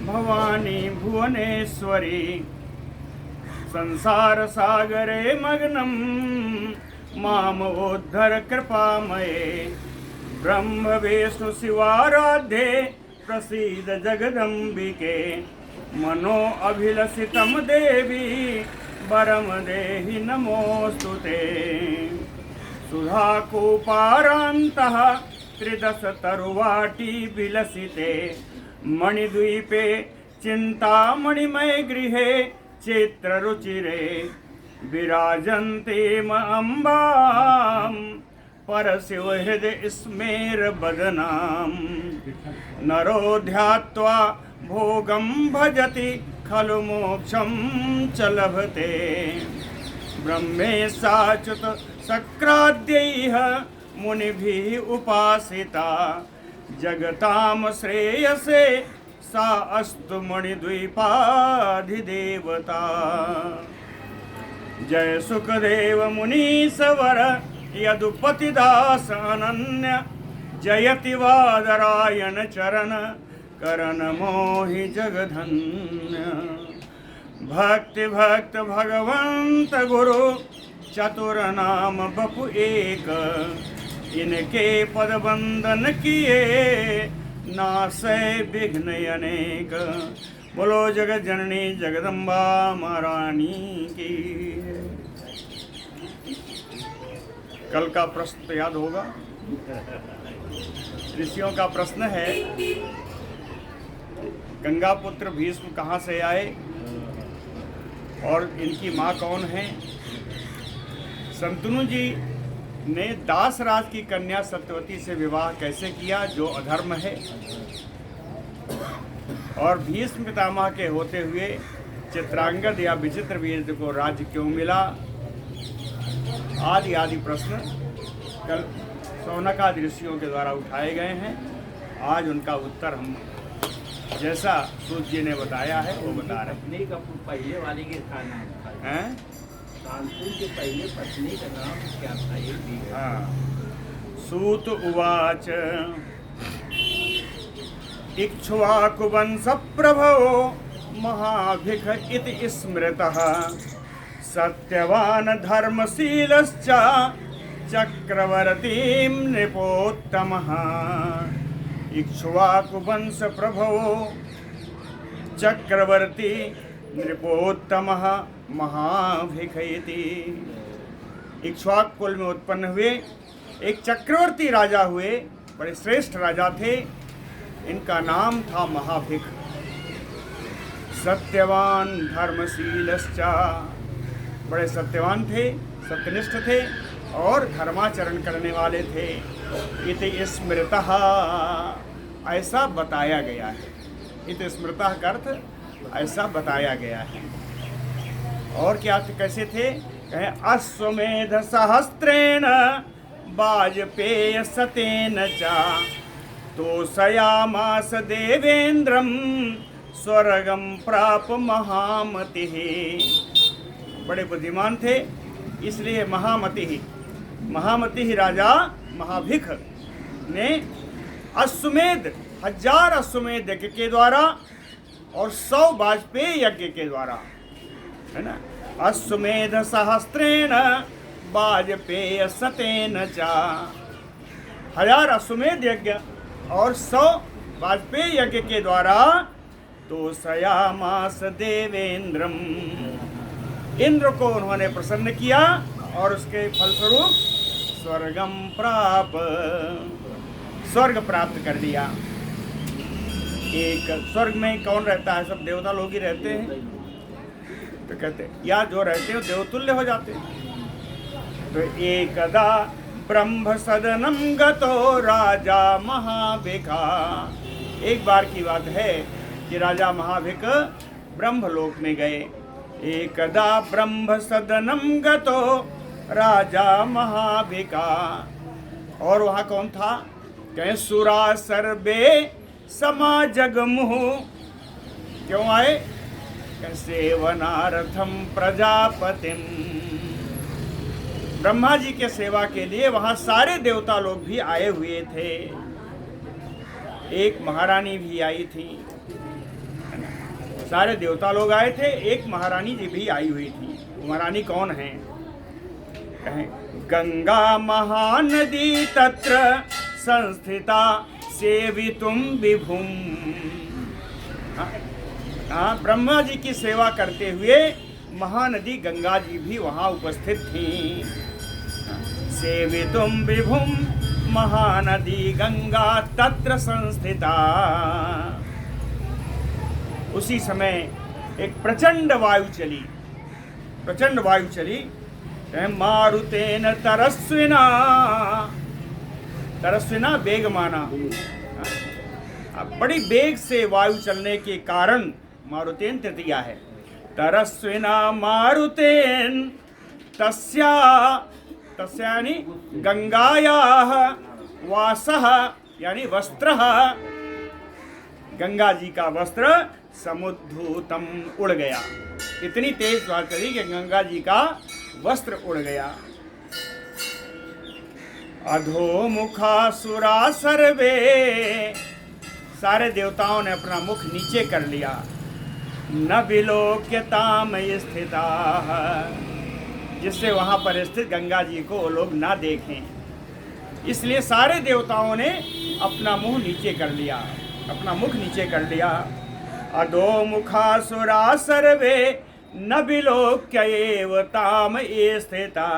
भवानी भुवनेश्वरी संसार सागरे मग्नं मामोद्धर कृपामये ब्रह्म विष्णु शिवाराध्ये प्रसीद जगदम्बिके मनो अभिलषितं देवी वरम देहि नमोस्तुते सुधाकूपारान्तः त्रिदश तरुवाटी विलसिते मणिद्वीपे चिन्तामणिमय गृहे चित्ररुचिरे विराजन्ते अम्बां परशिवहृदय स्मेरवदनां नरो ध्यात्वा भोगं भजति खलु मोक्षं च लभते ब्रह्मेशाच्युत सक्राद्यैः मुनिभिः उपासिता जगतां श्रेयसे सा अस्तु मणिद्वीपाधिदेवता। जय सुखदेव मुनीश्वर यदुपतिदास अनन्य जयति वादरायण चरण करण मोहि जगधन्य भक्ति भक्त भगवंत गुरु चतुर नाम बपु एक इनके पद बंदन किए नासै विघ्न अनेक। बोलो जगत जननी जगदम्बा महारानी की। कल का प्रश्न तो याद होगा। ऋषियों का प्रश्न है गंगापुत्र भीष्म कहाँ से आए और इनकी माँ कौन है। शंतनु जी ने दासराज की कन्या सत्यवती से विवाह कैसे किया जो अधर्म है, और भीष्म पितामह के होते हुए चित्रांगद या विचित्र वीर को राज्य क्यों मिला, आदि आदि प्रश्न कल शौनकादि ऋषियों के द्वारा उठाए गए हैं। आज उनका उत्तर हम जैसा सूत जी ने बताया है वो बता रहे हैं। पहले वाले के खाना है कानपुर के पहले पत्नी का नाम क्या था ये भी। हाँ। सूत उवाच इक्ष्वाकुवंश प्रभो महाभिख इति स्मृतः सत्यवान धर्मशीलश्च चक्रवर्ती नृपोत्तमः। इक्ष्वाकुवंश प्रभो चक्रवर्ती नृपोत्तमः महाभिख इति। इक्ष्वाक कुल में उत्पन्न हुए एक चक्रवर्ती राजा हुए, बड़े श्रेष्ठ राजा थे। इनका नाम था महाभिख। सत्यवान धर्मशीलश्च, बड़े सत्यवान थे, सत्यनिष्ठ थे और धर्माचरण करने वाले थे। इति स्मृतः, ऐसा बताया गया है। इति स्मृतः का अर्थ ऐसा बताया गया है। और क्या कैसे थे, कहें अश्वमेध सहस्त्रेण वाजपेय सतेन चा तोषयामास देवेन्द्रम स्वर्गम प्राप महामति। बड़े बुद्धिमान थे, इसलिए महामति राजा महाभिख ने अश्वमेध 1000 अश्वमेध यज्ञ के द्वारा और 100 वाजपेयी यज्ञ के द्वारा, है ना, अश्वमेध सहस्त्रेण वाजपेय सतेन चा, 1000 अश्वमेध यज्ञ और 100 वाजपेयी यज्ञ के द्वारा तो सयामास देवेंद्रम, इंद्र को उन्होंने प्रसन्न किया और उसके फलस्वरूप स्वर्गम स्वर्ग प्राप्त कर दिया। एक स्वर्ग में कौन रहता है, सब देवता लोग ही रहते हैं। तो कहते या जो रहते हैं देवतुल्य हो जाते हैं। तो एकदा ब्रह्म सदनम गतो राजा महाभिखा, एक बार की बात है कि राजा महाभिख ब्रह्मलोक में गए। एकदा ब्रह्म सदनम गतो राजा महाभिका, और वहाँ कौन था, कहें सुरा सर्वे समाजगमुह, क्यों आए, कहें सेवनार्थम प्रजापतिम, ब्रह्मा जी के सेवा के लिए वहाँ सारे देवता लोग भी आए हुए थे। एक महारानी भी आई थी, है सारे देवता लोग आए थे, एक महारानी जी भी आई हुई थी। महारानी कौन है? कहें गंगा महानदी तत्र संस्थिता सेवितुम विभुम। हाँ, ब्रह्मा जी की सेवा करते हुए महानदी गंगा जी भी वहाँ उपस्थित थी। सेवितुम विभुम महानदी गंगा तत्र संस्थिता। उसी समय एक प्रचंड वायु चली, मारुतेन तरस्विना, तरस्विना बेग माना। बड़ी बेग से वायु चलने के कारण मारुतेन तृतीया है। तरस्विना मारुतेन तस्या यानी गंगायाः वासः यानी वस्त्रः, गंगा जी का वस्त्र समुद्धूतम उड़ गया। इतनी तेज हवा चली कि गंगा जी का वस्त्र उड़ गया। अधोमुखासुरा सर्वे, सारे देवताओं ने अपना मुख नीचे कर लिया। न विलोक्यताम स्थिता, जिससे वहां पर स्थित गंगा जी को वो लोग ना देखें, इसलिए सारे देवताओं ने अपना मुंह नीचे कर लिया, अपना मुख नीचे कर लिया। अधोमुखासुरा सर्वे न विलोक्यैव ताम स्थिता।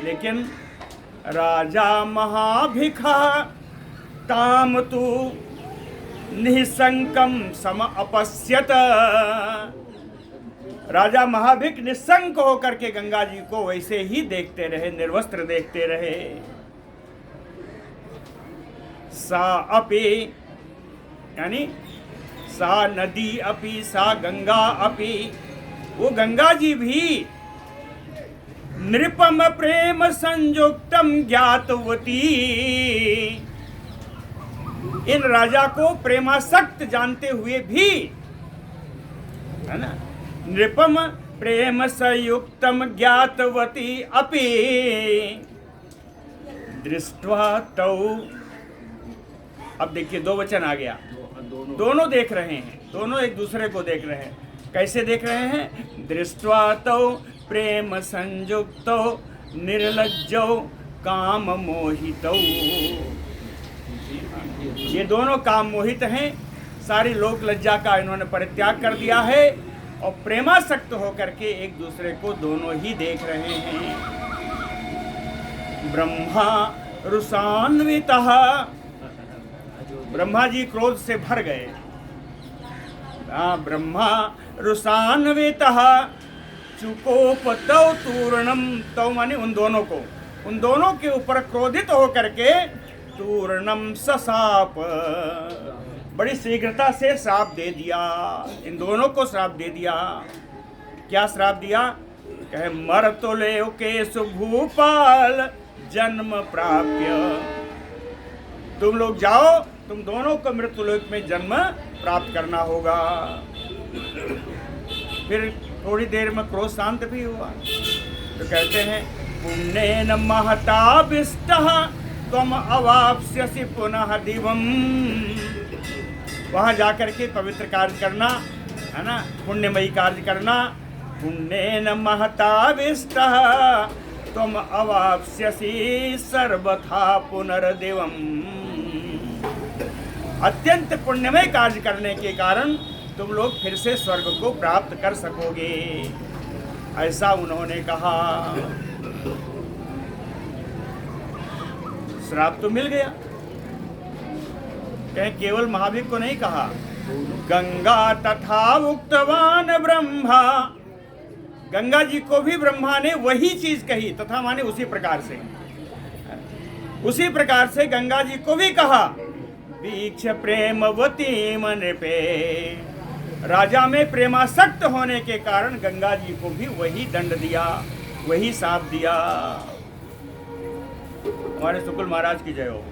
लेकिन राजा महाभिखा ताम तु निःशंकम सम अपश्यत। राजा महाभिक निःशंक होकर के गंगा जी को वैसे ही देखते रहे, निर्वस्त्र देखते रहे। सा अपि यानी सा नदी अपि सा गंगा अपि, वो गंगा जी भी नृपम प्रेम संयुक्तम ज्ञातवती, इन राजा को प्रेमासक्त जानते हुए भी, है ना, नृपम प्रेम संयुक्तम ज्ञातवती अपि दृष्ट्वा तौ। अब देखिए दो वचन आ गया, दोनों देख रहे हैं, दोनों एक दूसरे को देख रहे हैं। कैसे देख रहे हैं? दृष्ट्वा तौ प्रेम संयुक्तौ निर्लज्जौ काम मोहितौ। ये दोनों काम मोहित हैं, सारी लोक लज्जा का इन्होंने परित्याग कर दिया है और प्रेमासक्त होकर के एक दूसरे को दोनों ही देख रहे हैं। ब्रह्मा रुषान्वितः, ब्रह्मा जी क्रोध से भर गए। ब्रह्मा रुषान्वितः चुकोपतौ तूर्णम, तौ माने उन दोनों को, उन दोनों के ऊपर क्रोधित होकर के तूर्णम ससाप, बड़ी शीघ्रता से श्राप दे दिया, इन दोनों को श्राप दे दिया। क्या श्राप दिया? कहे मर्तुलेव केशु भूपाल जन्म प्राप्य, तुम लोग जाओ, तुम दोनों को मृत्युलोक में जन्म प्राप्त करना होगा। फिर थोड़ी देर में क्रोध शांत भी हुआ, तो कहते हैं पुण्येन महताभिष्टः त्वम अवाप्स्यसि पुनः दिवम। वहाँ जाकर के पवित्र कार्य करना, है ना, पुण्यमयी कार्य करना। पुण्येन महताभिष्टः त्वम अवाप्स्यसि सर्वथा पुनर्दिवम। अत्यंत पुण्यमय कार्य करने के कारण तुम लोग फिर से स्वर्ग को प्राप्त कर सकोगे, ऐसा उन्होंने कहा। श्राप तो मिल गया। कहीं केवल महावीर को नहीं कहा, गंगा तथा उक्तवान ब्रह्मा, गंगा जी को भी ब्रह्मा ने वही चीज कही। तथा माने उसी प्रकार से, उसी प्रकार से गंगा जी को भी कहा। वीक्ष प्रेमवती मन पे, राजा में प्रेमासक्त होने के कारण गंगा जी को भी वही दंड दिया, वही शाप दिया। हमारे शुक्ल महाराज की जय हो।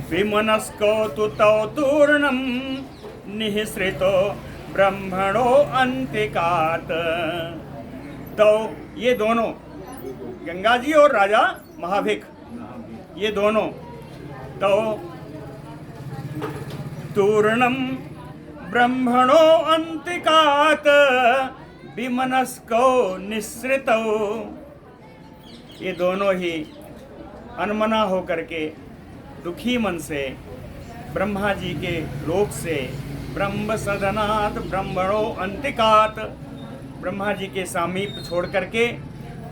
विमनस्को तु तौ तूर्णं निःसृतो ब्रह्मणो अंतिकात। तो ये दोनों गंगा जी और राजा महाभिक, ये दोनों तो तूर्णम ब्रह्मणो अंतिकात विमनस्को निःसृतो, ये दोनों ही अनमना होकर के दुखी मन से ब्रह्मा जी के लोक से ब्रह्म सदनात ब्रह्मणो अंतिकात, ब्रह्मा जी के समीप छोड़ करके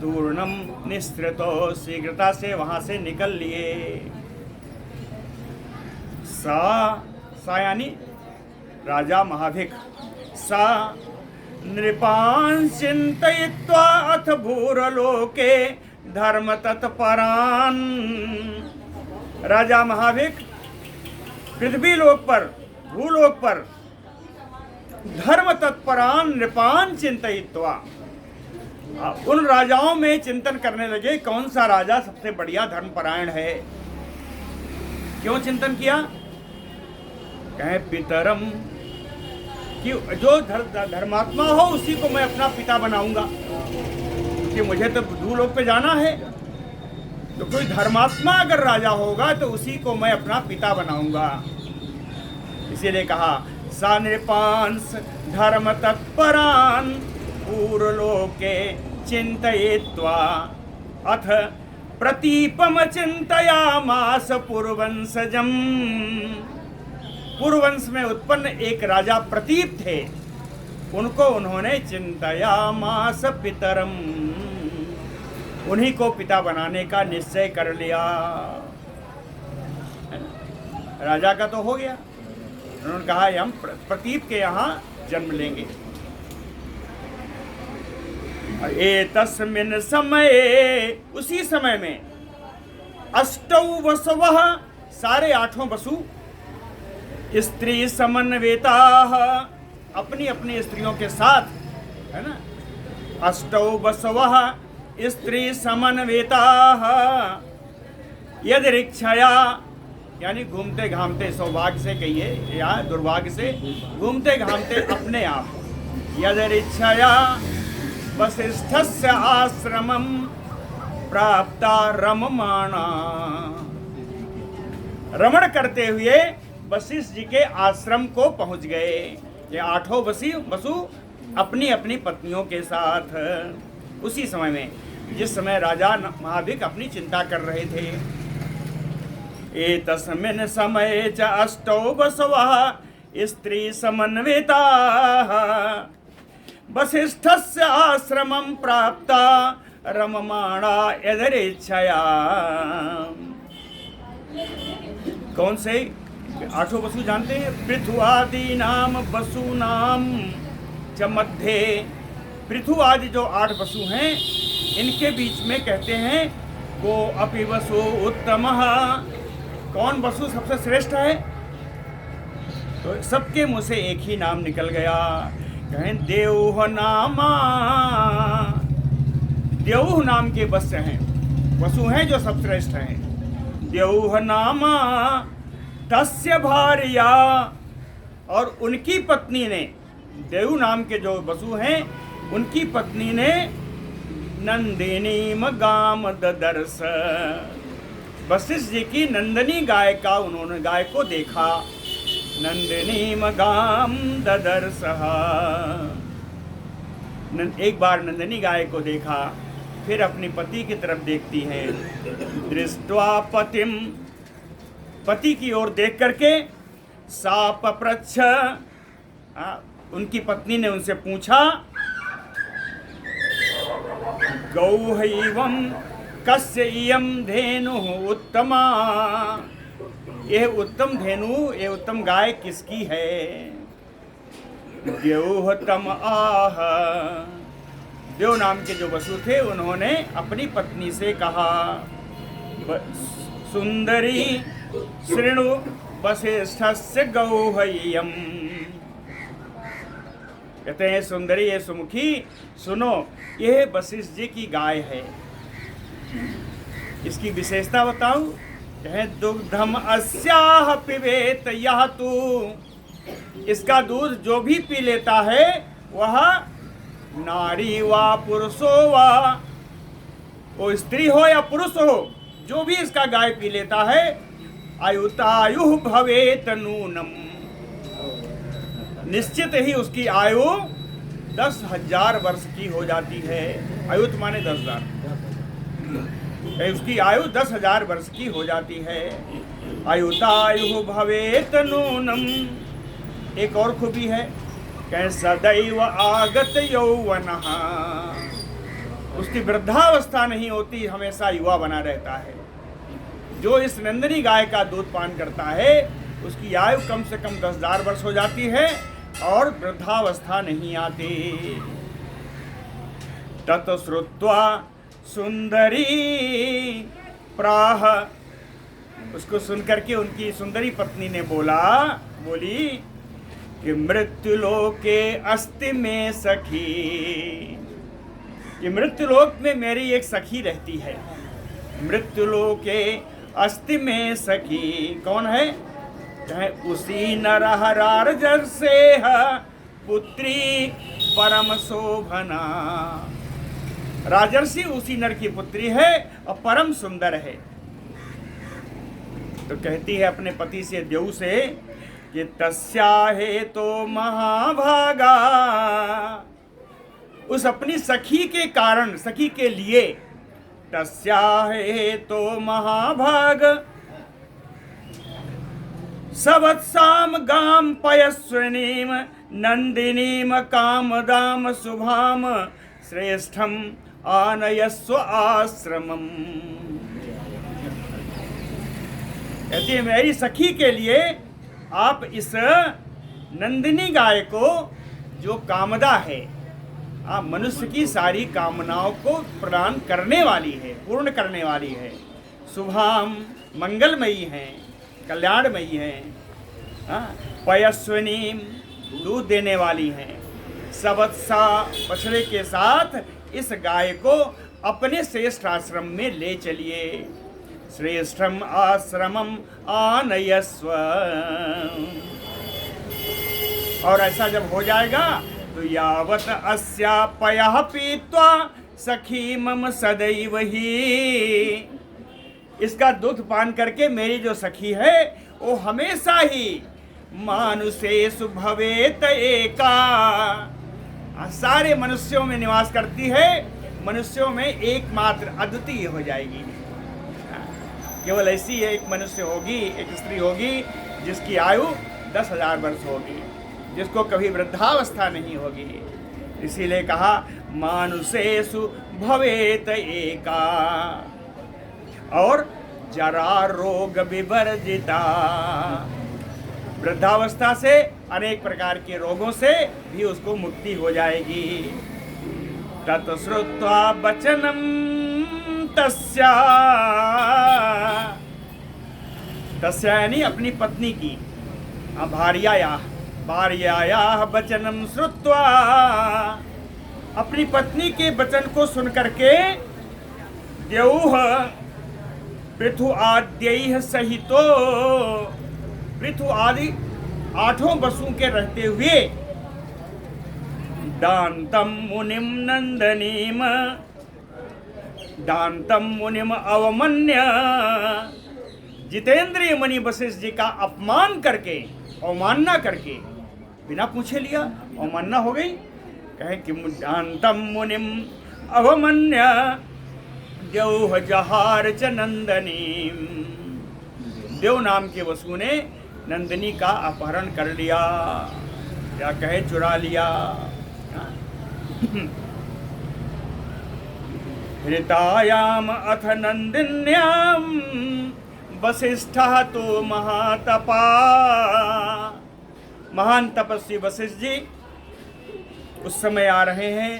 तूर्णम निःसृतो, शीघ्रता से वहां से निकल लिए। सा यानी राजा महाभिक, सा नृपान् चिन्तयित्वा अथ भूरलोके धर्म तत्परान्। राजा महाभिक पृथ्वी लोक पर, भूलोक पर धर्म तत्परान् नृपान् चिन्तयित्वा, उन राजाओं में चिंतन करने लगे कौन सा राजा सबसे बढ़िया धर्मपरायण है। क्यों चिंतन किया? कहे पितरम, कि जो धर्मात्मा हो उसी को मैं अपना पिता बनाऊंगा, क्योंकि मुझे तो भूलोक पे जाना है। तो कोई धर्मात्मा अगर राजा होगा तो उसी को मैं अपना पिता बनाऊंगा। इसीलिए कहा सा नृपांस धर्म तत्परान पूर्वलोके चिंतयित्वा अथ प्रतीपम चिंतयामास पूर्ववंशजम। पूर्ववंश में उत्पन्न एक राजा प्रतीप थे, उनको उन्होंने चिंतयामास पितरम, उन्हीं को पिता बनाने का निश्चय कर लिया। राजा का तो हो गया, उन्होंने कहा हम प्रतीप के यहाँ जन्म लेंगे। एतस्मिन् समये, उसी समय में अष्टौ वसवः, सारे आठों वसु स्त्री समन्विताः, अपनी अपनी स्त्रियों के साथ, है ना, अष्टौ वसवः स्त्री समन्विताः यदृच्छया, यानी घूमते घामते, सौभाग्य से कहिए या दुर्भाग्य से, घूमते घामते अपने आप, यदृच्छया वसिष्ठस्य आश्रमं प्राप्ता रममाणा, रमण करते हुए वशिष्ठ जी के आश्रम को पहुंच गए। ये आठों वसु अपनी अपनी पत्नियों के साथ उसी समय में, जिस समय राजा महाभिक अपनी चिंता कर रहे थे। एतस्मिन् समये च अष्टौ वसवः स्त्री समन्विताः वसिष्ठस्य आश्रमं प्राप्ता रममाणा यदृच्छया। कौन से आठों वसु जानते हैं? पृथु आदि नाम वसु नाम च मध्ये, पृथु आदि जो 8 वसु हैं, इनके बीच में कहते हैं को अपि वसु उत्तमः, कौन वसु सबसे श्रेष्ठ है? तो सबके मुंह से एक ही नाम निकल गया, कहें देवः नामा, देवः नाम के वस्य हैं, वसु हैं जो सब श्रेष्ठ हैं। देवः नामा तस्य भार्या, और उनकी पत्नी ने, देव नाम के जो वसु हैं उनकी पत्नी ने नंदिनी गाम ददर्श, वशिष्ठ जी की नंदिनी गाय का उन्होंने, गाय को देखा। नंदिनी गाम ददर्श, एक बार नंदिनी गाय को देखा, फिर अपनी पति की तरफ देखती है। दृष्ट्वा पतिम, पति की ओर देख करके सा पप्रच्छ, उनकी पत्नी ने उनसे पूछा गौहैवं कस्य इयं धेनुः उत्तमा, यह उत्तम धेनु, ये उत्तम गाय किसकी है? द्यौहतम आह, देव नाम के जो वसु थे उन्होंने अपनी पत्नी से कहा सुंदरी शृणु वसिष्ठस्य गौह्यम, कहते हैं सुंदरी ये सुमुखी सुनो, यह वशिष्ठ जी की गाय है। इसकी विशेषता बताऊं? कहें दुग्धम अस्याह पिबेत यह तू इसका दूध जो भी पी लेता है वह नारी व पुरुषो वा, वो स्त्री हो या पुरुष हो, जो भी इसका गाय पी लेता है आयुतायु भवेत नूनम, निश्चित ही उसकी आयु 10,000 वर्ष की हो जाती है। आयुत माने 10,000, उसकी आयु 10,000 वर्ष की हो जाती है। आयुतायु भवेत नूनम। एक और खूबी है, कह सदैव आगत यौवनः, उसकी वृद्धावस्था नहीं होती, हमेशा युवा बना रहता है। जो इस नंदिनी गाय का दूध पान करता है उसकी आयु कम से कम 10,000 वर्ष हो जाती है और वृद्धावस्था नहीं आती। तत श्रुत्वा सुंदरी प्राह, उसको सुनकर के उनकी सुंदरी पत्नी ने बोली कि मृत्युलोके अस्ति में सखी, कि मृत्युलोक में मेरी एक सखी रहती है। मृत्युलोके अस्ति में सखी कौन है? उसी नरहरार जर्से पुत्री परम शोभना, राजर्षि उसी नर की पुत्री है और परम सुंदर है। तो कहती है अपने पति से, देव से, कि तस्याहे तो महाभागा, उस अपनी सखी के कारण, सखी के लिए, तस्याहे तो महाभाग सवत्साम गाम पयस्विनीम नंदिनीम कामदाम शुभाम श्रेष्ठम आनयस्व आश्रमम। कहती है मेरी सखी के लिए आप इस नंदिनी गाय को, जो कामदा है, आप मनुष्य की सारी कामनाओं को प्रदान करने वाली है, पूर्ण करने वाली है, शुभाम मंगलमयी है, कल्याणमयी है, पयस्विनी दूध देने वाली है, सवत्सा बछड़े के साथ इस गाय को अपने श्रेष्ठ आश्रम में ले चलिए। श्रेष्ठम आश्रमम आनयस्व। और ऐसा जब हो जाएगा तो यावत अस्या पयः पीत्वा सखी मम सदैव ही, इसका दूध पान करके मेरी जो सखी है वो हमेशा ही मानुषेषु भवेत एका, सारे मनुष्यों में निवास करती है, मनुष्यों में एकमात्र अद्वितीय हो जाएगी। केवल ऐसी एक मनुष्य होगी, एक स्त्री होगी जिसकी आयु 10,000 वर्ष होगी, जिसको कभी वृद्धावस्था नहीं होगी। इसीलिए कहा मानुषेषु भवेत एका। और जरा रोग विवर्जिता, वृद्धावस्था से अनेक प्रकार के रोगों से भी उसको मुक्ति हो जाएगी। तत् श्रुत्वा वचनम तस्या, तस्या यानी अपनी पत्नी की, भार्यायाः वचनम श्रुत्वा, अपनी पत्नी के वचन को सुन करके द्यौः पृथु आद्यैः सहितो, पृथु आदि 8 वसुओं के रहते हुए दान्तम मुनिम नंदनीम, दान्तम मुनिम अवमन्य, जितेंद्रिय मुनि वशिष्ठ जी का अपमान करके, अवमानना करके, बिना पूछे लिया, अवमानना हो गई। कहे कि दान्तम मुनिम अवमन्य द्यौः जहार च नंदनीम, देव नाम के वसु ने नंदिनी का अपहरण कर लिया, या कहे चुरा लिया। हृतायाम अथ नंदिन्याम वशिष्ठः तो महातपा, महान तपस्वी वशिष्ठ जी उस समय आ रहे हैं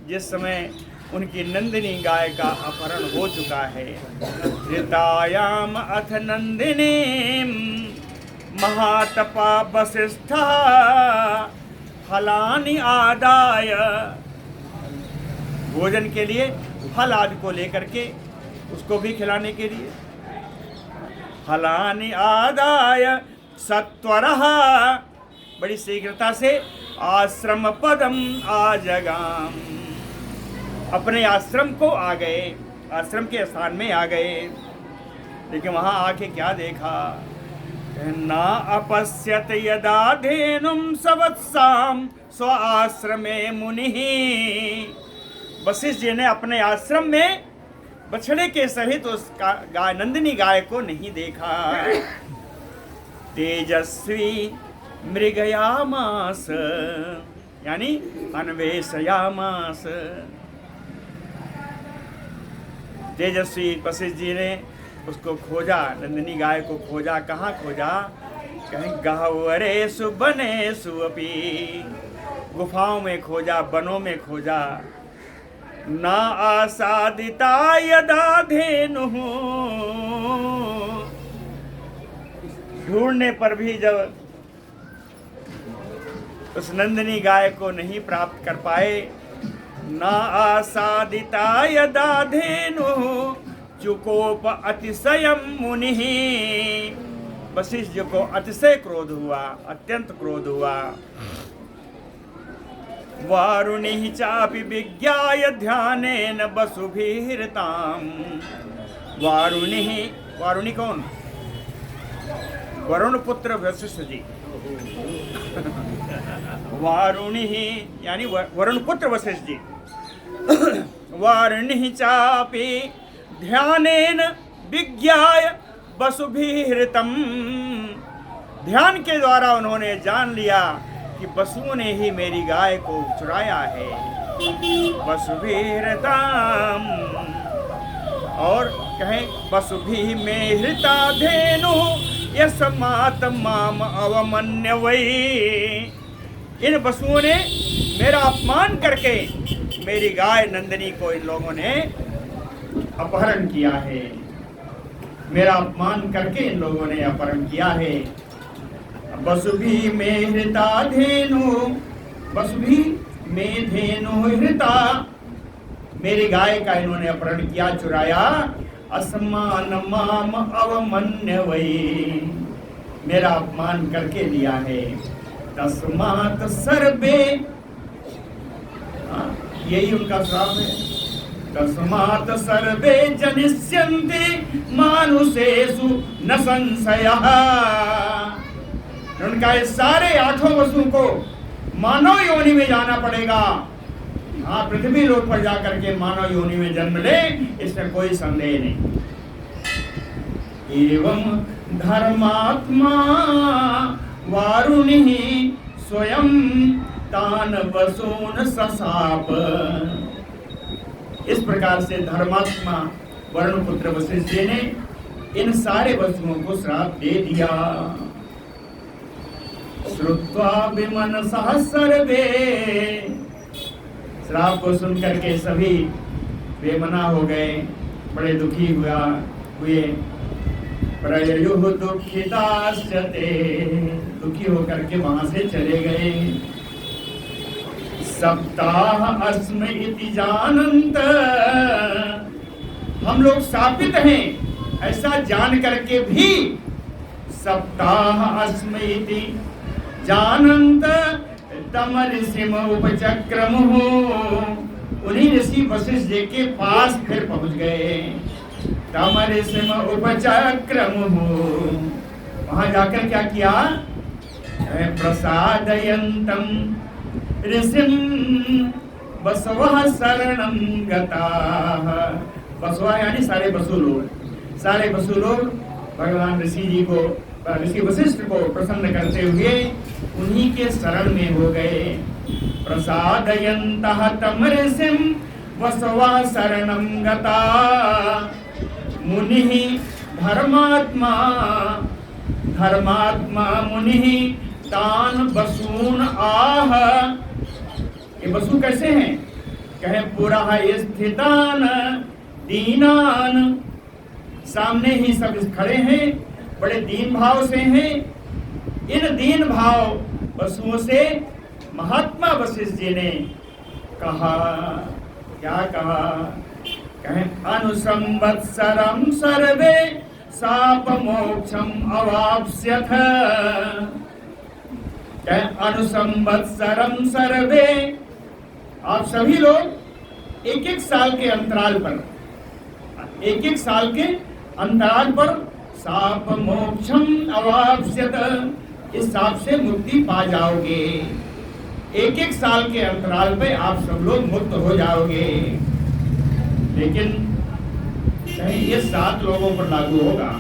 जिस समय उनकी नंदिनी गाय का अपहरण हो चुका है। हृतायाम अथ नंदिनी महातपा वशिष्ठः फलानि आदाय, भोजन के लिए फल आदि को लेकर के उसको भी खिलाने के लिए, फलानि आदाय सत्वरः बड़ी शीघ्रता से आश्रम पदम आजगाम, अपने आश्रम को आ गए, आश्रम के स्थान में आ गए। लेकिन वहां आके क्या देखा, ना अपश्यत यदा धेनुम सवत्साम स्व आश्रमे मुनि। वशिष्ठ जी ने अपने आश्रम में बछड़े के सहित उस गाय नंदिनी गाय को नहीं देखा। तेजस्वी मृगयामास, यानी अन्वेषयामास। तेजस्वी वशिष्ठ जी ने उसको खोजा, नंदिनी गाय को खोजा। कहाँ खोजा, कहीं गह्वरेषु वनेषु अपि, गुफाओं में खोजा, वनों में खोजा। ना आसादिता यदा धेनुः, ढूंढने पर भी जब उस नंदिनी गाय को नहीं प्राप्त कर पाए। ना आसादिता यदा धेनुः चुकोप अतिशयम मुनिः, वशिष्ठ जी को अतिशय क्रोध हुआ, अत्यंत क्रोध हुआ। वारुणिः चापि विज्ञाय ध्यानेन वसुभिर्ताम्, वारुणिः, वारुणि कौन, वरुण पुत्र वशिष्ठ जी। वारुणिः यानी वरुण पुत्र वशिष्ठ जी। वारुणिः चापि ध्यानेन विज्ञाय वसुभिर्तम, ध्यान के द्वारा उन्होंने जान लिया कि वसुओं ने ही मेरी गाय को चुराया है। वसुभिर्तम, और कहें वसुभि में हृता धेनु यस्मात् माम अवमन्य वै। इन वसुओं ने मेरा अपमान करके मेरी गाय नंदिनी को इन लोगों ने अपहरण किया है। मेरा अपमान करके इन लोगों ने अपहरण किया है। वसुभि में हृता धेनु, वसुभि में धेनु हृता, मेरी गाय का इन्होंने अपहरण किया, चुराया। असमान माम अवमन्य वै, मेरा अपमान करके लिया है। तस्मात् सर्वे, यही उनका श्राप है। तस्मात् सर्वे जनिष्यन्ति मानुषेषु न संशयः, उनका ये सारे 8 वसुओं को मानव योनि में जाना पड़ेगा। हाँ, पृथ्वी लोक पर जाकर के मानव योनि में जन्म ले, इसमें कोई संदेह नहीं। एवं धर्मात्मा वारुणिः स्वयं तान वसून सशाप, इस प्रकार से धर्मात्मा वरुण पुत्र वशिष्ठ जी ने इन सारे वसुओं को श्राप दे दिया। श्रुत्वा विमनसः सर्वे, श्राप को सुनकर के सभी बेमना हो गए, बड़े दुखी हुए। प्रयुः दुःखिताश्चते, दुखी होकर के वहां से चले गए। सप्ताह अस्मि इति जानन्त, हम लोग शापित हैं ऐसा जान करके भी सप्ताह अस्मि इति जानन्त तम ऋषिम उपचक्रमुः, उन्हीं ऋषि वशिष्ठ जी के पास फिर पहुंच गए। तम ऋषिम उपचक्रमुः, वहां जाकर क्या किया, प्रसादयन्तम ऋषिम बसवः शरणं गताः। बसवा यानी सारे वसु लोग, सारे वसु लोग भगवान ऋषि जी को, ऋषि वशिष्ठ को प्रसन्न करते हुए उन्हीं के शरण में हो गए। प्रसादयन्तः तम ऋषिं बसवः शरणं गताः, मुनिः धर्मात्मा, धर्मात्मा मुनिः तान वसून आह, ये वसु कैसे हैं, कहे पुरा स्थितान दीनान, सामने ही सब खड़े हैं, बड़े दीन भाव से हैं। इन दीन भाव वसुओं से महात्मा वशिष्ठ जी ने कहा, क्या कहा, कहे अनुसंवत्सरं सर्वे शाप मोक्षम अवाप्स्यथ, अनुसंवत्सरम सर्वे, आप सभी लोग एक एक साल के अंतराल पर, एक एक साल के अंतराल पर साप मोक्षम अवाप्स्यत, इस साप से मुक्ति पा जाओगे। एक एक साल के अंतराल पे आप सब लोग मुक्त हो जाओगे। लेकिन कहीं ये 7 लोगों पर लागू होगा,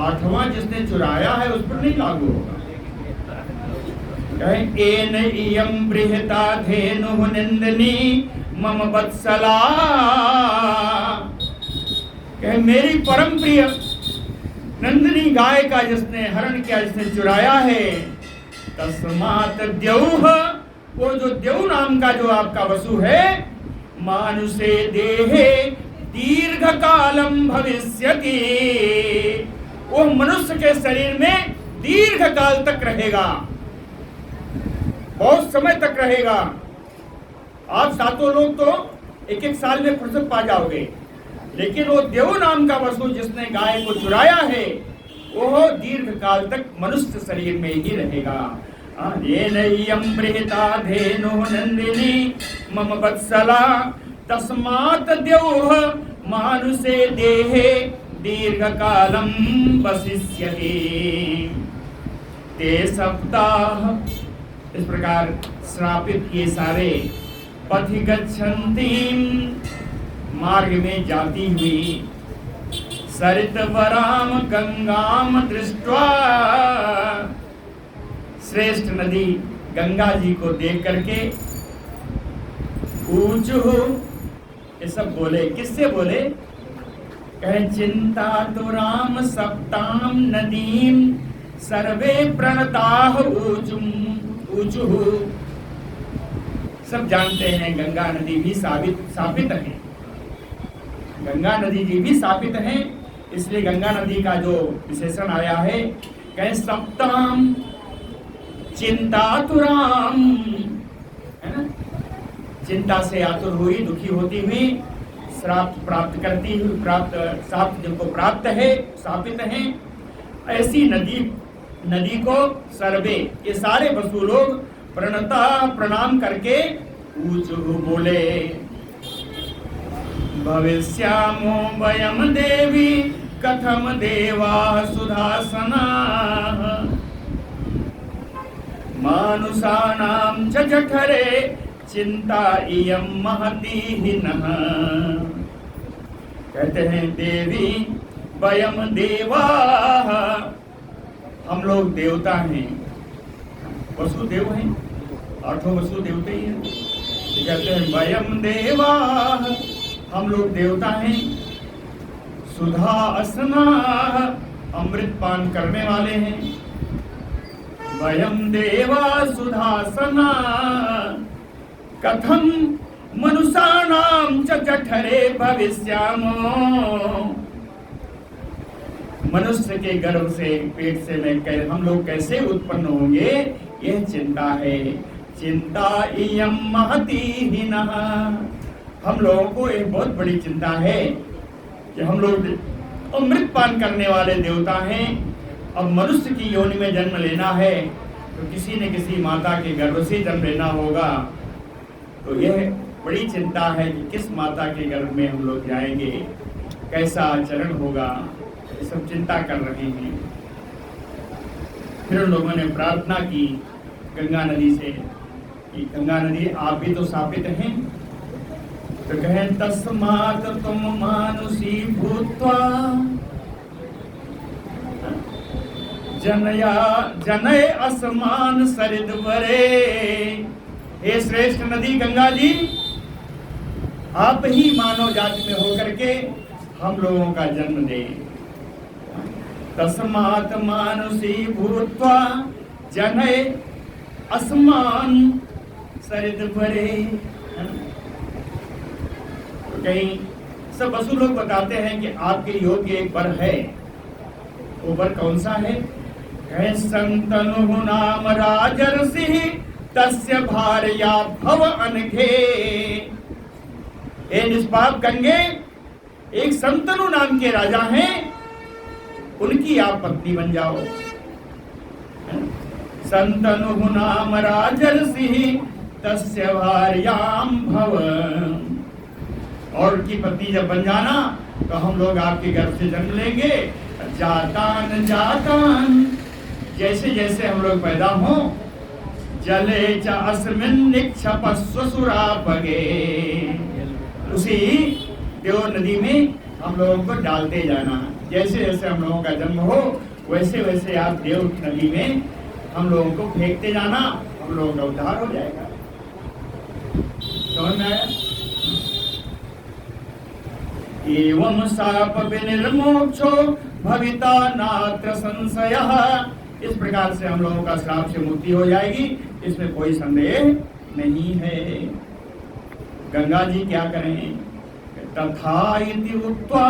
8वां जिसने चुराया है उस पर नहीं लागू होगा। कहें एन इयं बृहता धेनु निंदनी मम वत्सला, कहें मेरी परम प्रिय नंदिनी गाय का जिसने हरण किया, जिसने चुराया है, तस्मात् द्यौः, वो जो द्यौ नाम का जो आपका वसु है, मानुषे देहे दीर्घ कालम भविष्यति, वो मनुष्य के शरीर में दीर्घ काल तक रहेगा, बहुत समय तक रहेगा। आप 7 लोग तो एक एक साल में फुर्सत पा जाओगे, लेकिन वो देव नाम का वसु जिसने गाय को चुराया है, वो दीर्घ काल तक मनुष्य शरीर में ही रहेगा। येनैयं बृहता धेनु नंदिनी मम वत्सला, तस्मात् द्यौः मानुषे देहे दीर्घ कालम वसिष्यति। ते सप्ताह, इस प्रकार श्रापित ये सारे पथि गच्छन्ति, मार्ग में जाती हुई, सरित वराम गंगाम दृष्ट्वा, श्रेष्ठ नदी गंगा जी को देख करके, ऊंचु, ये सब बोले, किससे बोले? कहे चिंता तो राम सप्ताम नदीम सर्वे प्रणताह ऊचुम ऊचु। सब जानते हैं गंगा नदी भी सापित है, गंगा नदी जी भी सापित है, इसलिए गंगा नदी का जो विशेषण आया है, कहे सप्ताम चिंतातुराम, है ना, चिंता से आतुर हुई, दुखी होती हुई, श्राप प्राप्त करती हुई, श्राप जिनको प्राप्त है, सापित है, ऐसी नदी को सर्वे, ये सारे वसु लोग प्रणता प्रणाम करके ऊंचु बोले, भविष्यामो वयम देवी कथम देवा सुधासनाः, मानुषाणां च जठरे चिंता इयं महती हिनः। कहते हैं देवी वयम देवाः, हम लोग देवता हैं, वसुदेव हैं, 8 वसु देवते ही हैं। कहते हैं वयम देवाः, हम लोग देवता हैं, सुधा असनाः, अमृत पान करने वाले हैं, वयम देवा सुधासना, कथम मनुष्याणां च जठरे भविष्यामो, मनुष्य के गर्भ से, पेट से हम लोग कैसे उत्पन्न होंगे, यह चिंता है। चिंता इयं महती हिनः, हम लोगों को एक बहुत बड़ी चिंता है कि हम लोग अमृत पान करने वाले देवता हैं, अब मनुष्य की योनि में जन्म लेना है तो किसी न किसी माता के गर्भ से जन्म लेना होगा, तो यह बड़ी चिंता है कि किस माता के गर्भ में हम लोग जाएंगे, कैसा आचरण होगा, ये सब चिंता कर रहे हैं। फिर उन लोगों ने प्रार्थना की गंगा नदी से कि गंगा नदी आप भी तो सापित हैं, तो कहें तस्मात् तुम मानुषी भूत्वा जनय असमान सरिद्वरे, हे श्रेष्ठ नदी गंगा जी, आप ही मानव जाति में होकर के हम लोगों का जन्म दे। तस्मात् मानुषी भूत्वा जनय असमान सरिद्वरे। तो कहीं सब वसु लोग बताते हैं कि आपके योग्य एक वर है, वो वर कौन सा है? संतनु नाम राजर्षि तस्य भार्या भव अनघे। हे निष्पाप गंगे, एक संतनु नाम के राजा हैं, उनकी आप पत्नी बन जाओ। संतनु नाम राजर्षि तस्य भार्याम भव। और की पत्नी जब बन जाना तो हम लोग आपके गर्भ से जन्म लेंगे। जातान जातान, जैसे जैसे हम लोग पैदा हों, जले च अस्मिन् निक्षपस्वसुरापगे, उसी देव नदी में हम लोगों को डालते जाना। जैसे जैसे हम लोगों का जन्म हो वैसे वैसे आप देव नदी में हम लोगों को फेंकते जाना, हम लोगों का उद्धार हो जाएगा। समझ में आया? एवं शाप विनिर्मोक्षो भविता नात्र संशयः। इस प्रकार से हम लोगों का श्राप से मुक्ति हो जाएगी, इसमें कोई संदेह नहीं है। गंगा जी क्या करें? तथा इति उक्त्वा,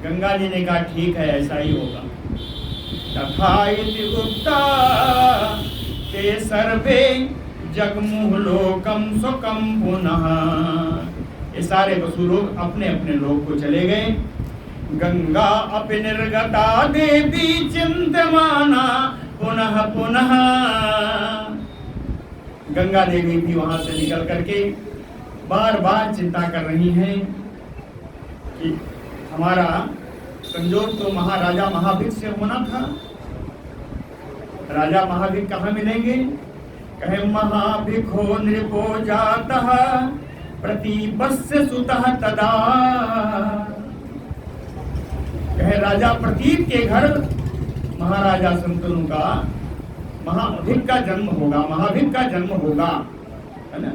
गंगा जी ने कहा ठीक है ऐसा ही होगा। तथा इति उक्ता ते सर्वे जगमुह लोकम सुखम पुनः। ये सारे वसु लोग अपने अपने लोक को चले गए। गंगा अपि निर्गता देवी चिंतमाना पुनः पुनः। गंगा देवी भी वहां से निकल करके बार बार चिंता कर रही हैं कि हमारा संजोग तो महाराजा महाभिक से होना था। राजा महाभिक कहाँ मिलेंगे? कहे महाभिको नृपो जातः प्रतीपस्य सुतः तदा। कहे राजा प्रतीप के घर महाराजा संतनु का महाभिक का जन्म होगा, महाभिक का जन्म होगा, है ना।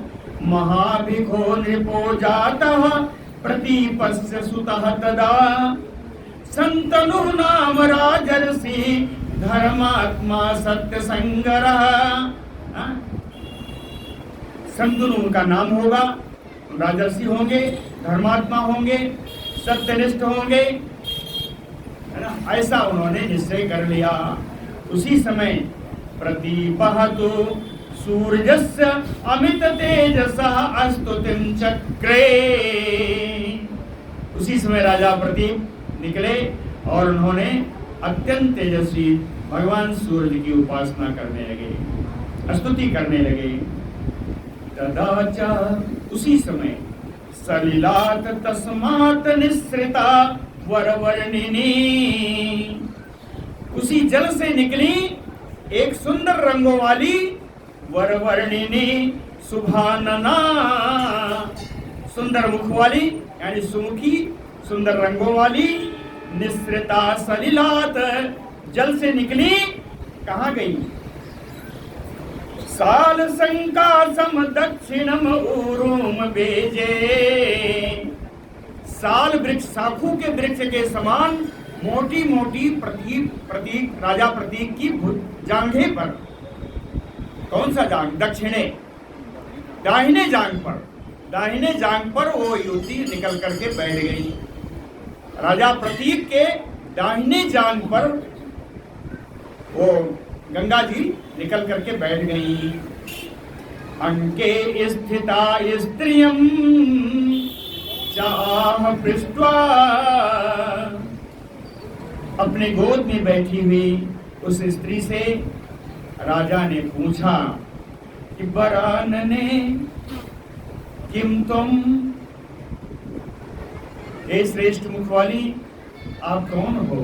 महाभिको नृपो जातः प्रतीपस्य सुतः तदा संतनु नाम राजर्षि धर्मात्मा सत्य संगरः। संतनु उनका नाम होगा, राजर्षि होंगे, धर्मात्मा होंगे, सत्यनिष्ठ होंगे, है ना। ऐसा उन्होंने निश्चय कर लिया। उसी समय प्रतीपः तु सूर्यस्य अमित तेजसः अस्तुतिं चक्रे। उसी समय राजा प्रतीप निकले और उन्होंने अत्यंत तेजस्वी भगवान सूर्य की उपासना करने लगे, स्तुति करने लगे। तदाचा, उसी समय सलिलात तस्मात् निस्सृता वरवर्णिनी। उसी जल से निकली एक सुंदर रंगों वाली वरवर्णिनी सुभानना, सुंदर मुख वाली यानी सुमुखी, सुंदर रंगों वाली। निस्सृता सलिलात, जल से निकली, कहाँ गई? साल संकासम दक्षिणम ऊरुम बेजे। साल वृक्ष, साखू के वृक्ष के समान मोटी मोटी प्रतीक राजा प्रतीक की जांघे पर। कौन सा जांघ? दक्षिणे, दाहिने जांघ पर, दाहिने जांघ पर वो युवती निकल करके बैठ गई। राजा प्रतीक के दाहिने जांघ पर वो गंगा जी निकल करके बैठ गई। अंके स्थिता स्त्रियम चाह पृष्ठा, अपने गोद में बैठी हुई उस स्त्री से राजा ने पूछा कि वरानने किम तुम, हे श्रेष्ठ मुख वाली आप कौन हो?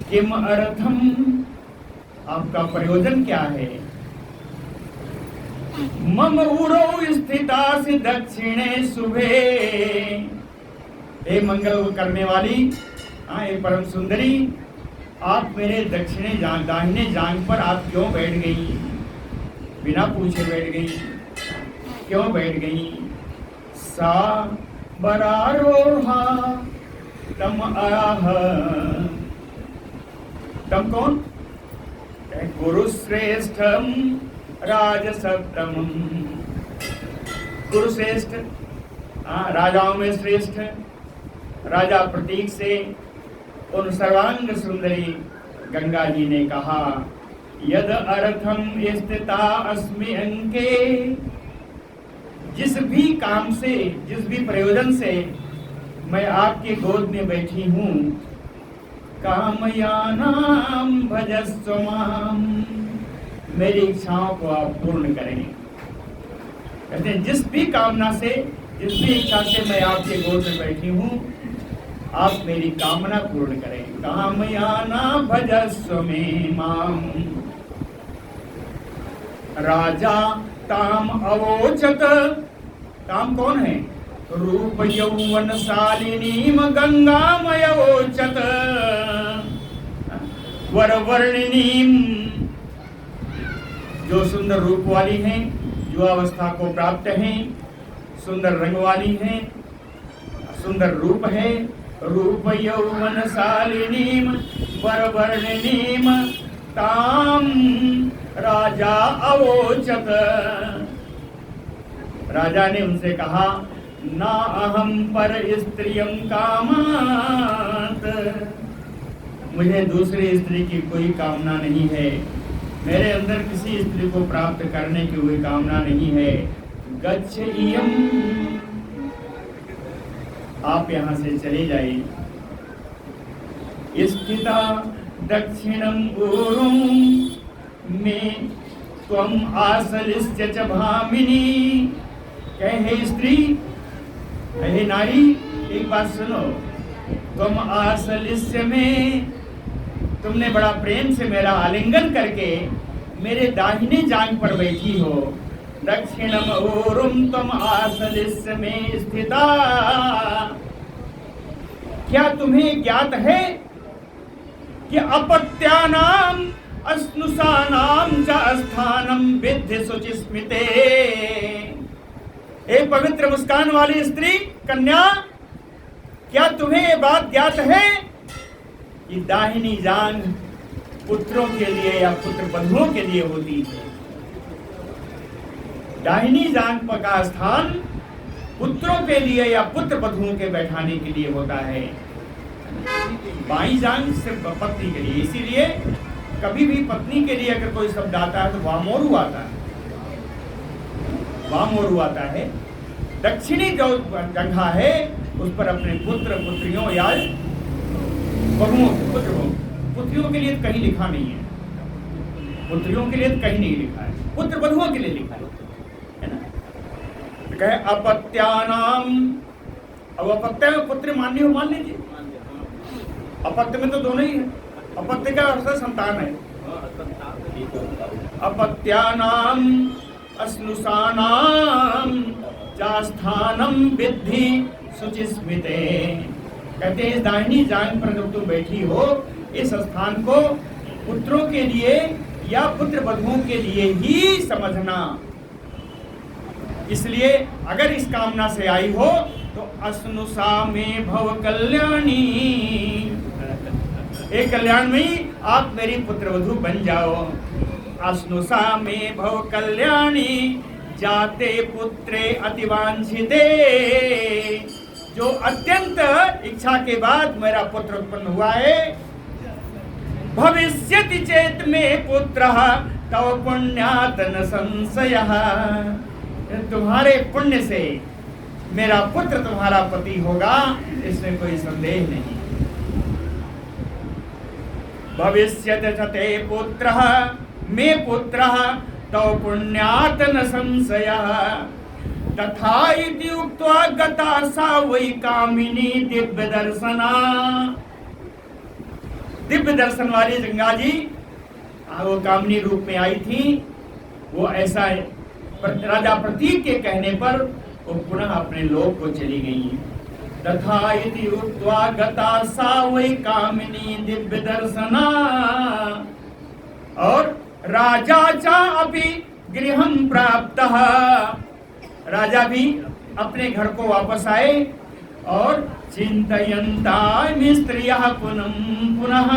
किम अर्थम, आपका प्रयोजन क्या है? मम उरो स्थिता से दक्षिणे शुभे, हे मंगल करने वाली, हे परम सुंदरी, आप मेरे दक्षिणे दाहिने जांघ पर आप क्यों बैठ गई? बिना पूछे बैठ गई, क्यों बैठ गई? सा बरारोहा तम आह, तम कौन? गुरुश्रेष्ठम राजसप्तम, गुरुश्रेष्ठ, राजाओं में श्रेष्ठ राजा प्रतीक से उन सर्वांग सुंदरी गंगा जी ने कहा, यद अर्थम स्थिता अस्मि अंके, जिस भी काम से, जिस भी प्रयोजन से मैं आपके गोद में बैठी हूँ, कामयानाम भजस्व माम, मेरी इच्छाओं को आप पूर्ण करें। कहते हैं जिस भी कामना से, जिस भी इच्छा से मैं आपके गोद में बैठी हूँ, आप मेरी कामना पूर्ण करें। कामयाना भजस्व में माम। राजा ताम अवोचत, ताम कौन है? रूप यौवन शालिनीम गंगामयोचत वर वर्णिनीम, जो सुंदर रूप वाली हैं, जो अवस्था को प्राप्त हैं, सुंदर रंग वाली हैं, सुंदर रूप है। रूप यौवन शालिनीम वर वर्णिनीम ताम राजा अवोचत। राजा ने उनसे कहा, ना अहम पर स्त्रियं कामात, मुझे दूसरी स्त्री की कोई कामना नहीं है, मेरे अंदर किसी स्त्री को प्राप्त करने की कोई कामना नहीं है। गच्छ इयम्, आप यहाँ से चले जाइए। स्थिता दक्षिणम ऊरुम में त्वम आसलिस्य च भामिनी। कहे स्त्री, कहे नारी, एक बात सुनो, तुम आसलिस्य में, तुमने बड़ा प्रेम से मेरा आलिंगन करके मेरे दाहिने जांघ पर बैठी हो। दक्षिणम ऊरुम तुम आसलिस्य में स्थिता, क्या तुम्हें ज्ञात है कि अपत्यानाम अस्नुषानाम च स्थानम विद्धि शुचिस्मिते। एक पवित्र मुस्कान वाली स्त्री, कन्या, क्या तुम्हें ये बात ज्ञात है कि दाहिनी जांघ पुत्रों के लिए या पुत्र बंधुओं के लिए होती है। दाहिनी जांघ का स्थान पुत्रों के लिए या पुत्र बंधुओं के बैठाने के लिए होता है, बाई जांघ सिर्फ पत्नी के लिए। इसीलिए कभी भी पत्नी के लिए अगर कोई शब्द आता है तो वामोरु आता है, वामोरु आता है। दक्षिणी जो जगह है उस पर अपने पुत्र पुत्रियों या बहुओं, पुत्रियों के लिए तो कहीं लिखा नहीं है, पुत्रियों के लिए तो कहीं नहीं लिखा है, पुत्र बधुओं के लिए लिखा है ना। तो कहे अपत्यानाम, अब अपत्य में पुत्र मान्य हो, मान लीजिए। अपत्य में तो दोनों ही है, अपत्य का अर्थ संतान है। अपत्यानाम अस्नुषानाम चास्थानम विद्धि शुचिस्मिते। कहते हैं इस दाहिनी जांघ पर जब तुम बैठी हो, इस स्थान को पुत्रों के लिए या पुत्र बधुओं के लिए ही समझना। इसलिए अगर इस कामना से आई हो तो अस्नुषा में भव कल्याणी, एक कल्याण में आप मेरी पुत्रवधू बन जाओ। अस्नुषा में भव कल्याणी जाते पुत्रे अतिवांछिते, जो अत्यंत इच्छा के बाद मेरा पुत्र उत्पन्न हुआ है। भविष्यति चेत में पुत्रः तव पुण्यात् न संशयः, तुम्हारे पुण्य से मेरा पुत्र तुम्हारा पति होगा, इसमें कोई संदेह नहीं। भविष्यति ते पुत्रः मे पुत्रः तव पुण्यात् न संशयः, तथा इति उक्त्वा गता सा वै कामिनी दिव्य दर्शना। दिव्य दर्शन वाली गंगा जी वो कामिनी रूप में आई थी। वो ऐसा राजा प्रतीक के कहने पर वो पुनः अपने लोक को चली गई। तथा इति उक्त्वा गता सा वै कामिनी दिव्य दर्शना। और राजा चा अपि गृहं प्राप्तः, राजा भी अपने घर को वापस आए और चिंतयन्ता स्त्रियः पुनः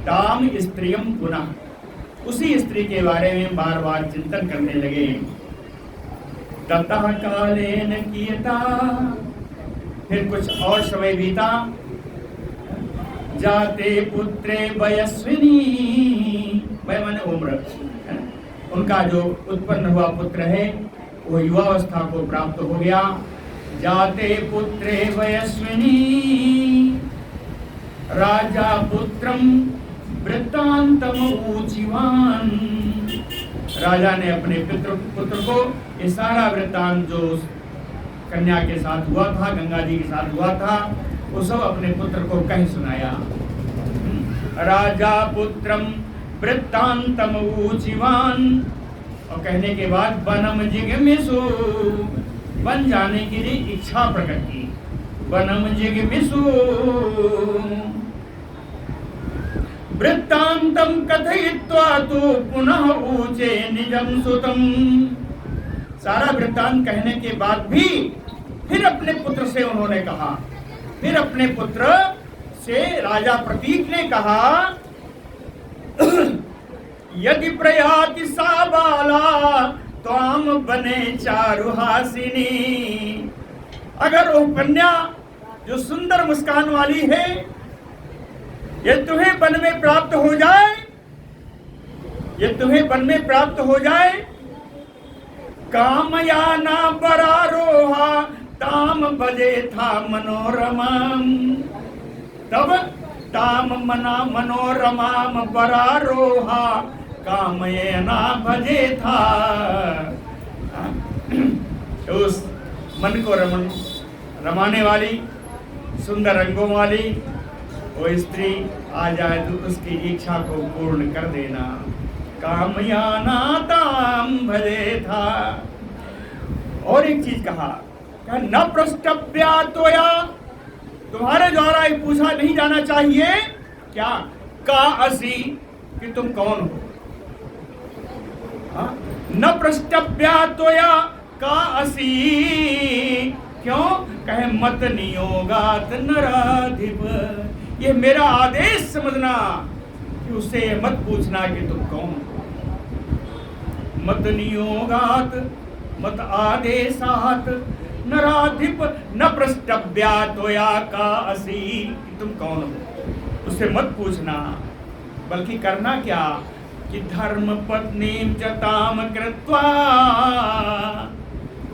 ताम स्त्रियं पुनः, उसी स्त्री के बारे में बार बार चिंतन करने लगे। ततः कालेन कियता, फिर कुछ और समय बीता। जाते पुत्रे वयस्विनी, वय माने उम्र, उनका जो उत्पन्न हुआ पुत्र है वो युवावस्था को प्राप्त हो गया। जाते पुत्रे वयस्विनी राजा पुत्रम वृत्तांतम ऊचिवान। राजा ने अपने पुत्र को ये सारा वृत्तांत जो कन्या के साथ हुआ था, गंगा जी के साथ हुआ था, वो सब अपने पुत्र को कह सुनाया। राजा पुत्रम वृत्तांतम ऊचिवान, और कहने के बाद वनम जिगमिषु, बन जाने के लिए इच्छा प्रकट की। वनम जिगमिषु वृत्तांतम कथयित्वा तु पुनः ऊचे निजम सुतम। सारा वृत्तांत कहने के बाद भी फिर अपने पुत्र से उन्होंने कहा, फिर अपने पुत्र से राजा प्रतीक ने कहा, यदि प्रयाति सा बाला त्वाम बने चारुहासिनी। अगर वो कन्या जो सुंदर मुस्कान वाली है, ये तुम्हें वन में प्राप्त हो जाए, ये तुम्हें वन में प्राप्त हो जाए, कामयाना बरारोहा ताम बजे था मनोरमाम। तब ताम मना मनोरमाम बरारोहा कामयना भजे था। उस मन को रमाने वाली, सुंदर रंगों वाली वो स्त्री आ जाए तो उसकी इच्छा को पूर्ण कर देना। कामयाना ताम भजे था। और एक चीज कहा, न प्रष्टव्या तोया, तुम्हारे द्वारा ये पूछा नहीं जाना चाहिए क्या, का असी, कि तुम कौन हो। न प्रष्टव्या तोया का असी, क्यों, कहे मत नियोगात नराधिप। ये मेरा आदेश समझना कि उससे मत पूछना कि तुम कौन हो। मत नियोगात मत आदेशात नराधिप न प्रष्टव्या त्वया का असी, कि तुम कौन हो, उससे मत पूछना। बल्कि करना क्या कि धर्म पत्नी जताम कृत्वा,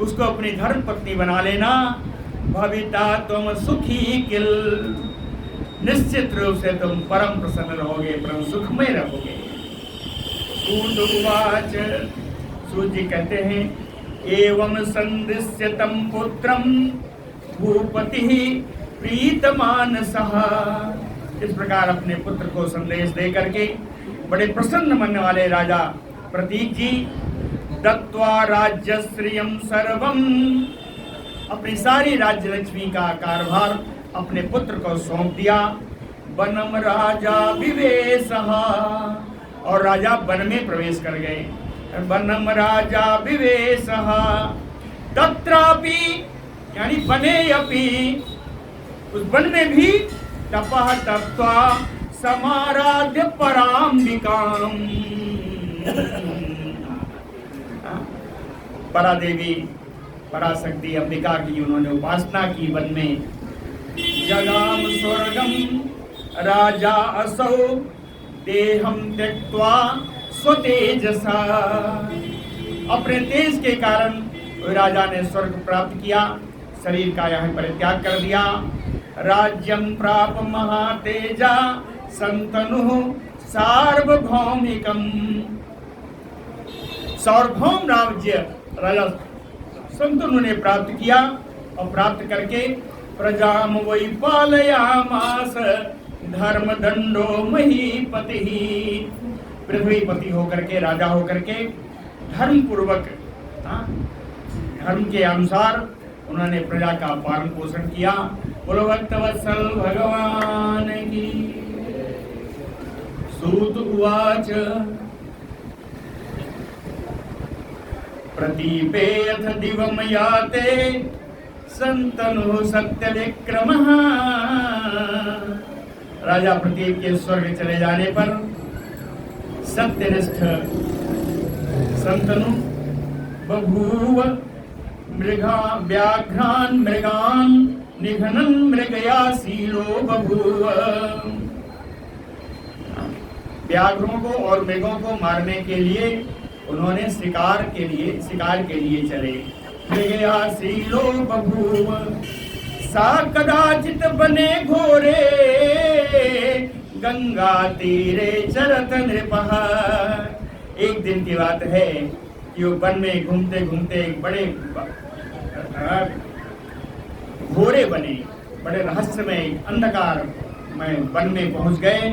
उसको अपनी धर्म पत्नी बना लेना। भविता तुम सुखी किल, निश्चित रूप से तुम परम प्रसन्न रहोगे, परम सुख में रहोगे। सूत सूजी कहते हैं, एवं संदृश्यतम पुत्रम भूपति प्रीतमानसः। इस प्रकार अपने पुत्र को संदेश दे करके बड़े प्रसन्न मन वाले राजा प्रतीक जी दत्वा राज्यश्रियम सर्वम, अपनी सारी राज्य लक्ष्मी का कारभार अपने पुत्र को सौंप दिया। वनम राजा विवेशः, और राजा वन में प्रवेश कर गए। वनम राजा विवेशः तत्रापि, यानी वने अपि, उस वन में भी तपः तप्त्वा समाराध्य पराम्बिकाम। परादेवी पराशक्ति अंबिका की उन्होंने उपासना की वन में। जगाम स्वर्गम राजा असौ देहम त्यक्त्वा स्वतेजसा, अपने तेज के कारण राजा ने स्वर्ग प्राप्त किया, शरीर का यहाँ परित्याग कर दिया। राज्यम प्राप महातेजा संतनु सार्वभौमिकम, सार्वभौम राज्य राजा संतनु ने प्राप्त किया, और प्राप्त करके प्रजाम वै पालयामास धर्म दंडो महीपति, पृथ्वीपति होकर के, राजा होकर के धर्म पूर्वक, धर्म के अनुसार उन्होंने प्रजा का पालन पोषण किया। बोलो भक्तवत्सल भगवान की। सूत उवाच प्रतीपेऽथ दिवम याते संतनु सत्य विक्रमः। राजा प्रतीप के स्वर्ग चले जाने पर सत्यनिष्ठ संतनु बभूव मृगा व्याघ्रान मृगान निघनन मृगयाशीलो बभूव। व्याघ्रों को और मृगों को मारने के लिए उन्होंने शिकार के लिए चले। मृगयाशीलो बभूव सा कदाचित बने घोरे गंगा तीरे चरत नृपः। एक दिन की बात है कि वो वन में घूमते घूमते एक बड़े घोरे बने, बड़े रहस्यमय अंधकार में वन में पहुंच गए